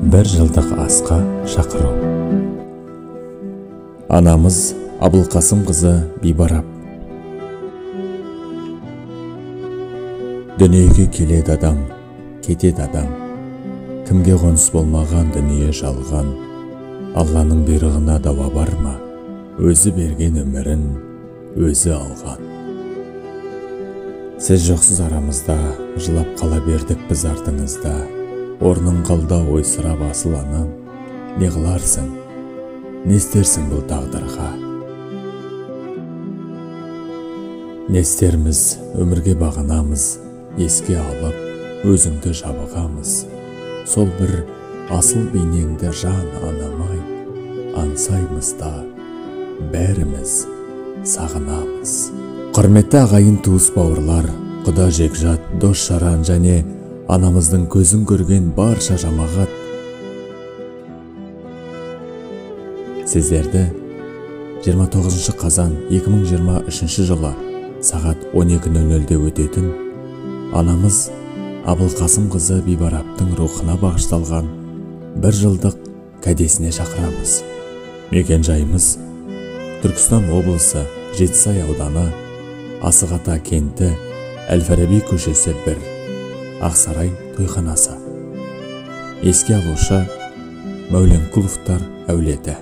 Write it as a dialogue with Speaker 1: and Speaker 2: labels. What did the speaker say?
Speaker 1: бір жылдық асқа шақыру. Анамыз Абылқасым қызы Бибарап. Дүниеге келеді адам, кетеді адам. Кімге қоныс болмаған дүние жалған. Алланың бұйрығына дауа бар ма? Өзі берген өмірін өзі алған. Сіз жоқсыз арамызда, жылап қала бердік біз артыңызда. Орның қалда ойсырап асыл анам. Не қыларсың, не істерсің бұл тағдырға? Не істерміз, өмірге бағынамыз, еске алып, өзіңді жабығамыз. Сол бір асыл бейнеңді жан анамай, аңсаймыз да, бәріміз сағынамыз. Құрметті ағайын туыс бауырлар, құда жекжат, дос жаран және анамыздың көзін көрген барша жамағат. Сіздерді 29 қазан 2023 жылы сағат 12:00-де өтетін анамыз Абылқасым қызы Бибараптың рухына бағышталған бір жылдық кәдесіне шақырамыз. Мекен жайымыз Түркістан облысы Жетісай ауданы, Асығата кенті, Әл-Фараби көшесі 1, Ақсарай тойханасы. Еске алушы Мәуленқұловтар әулеті.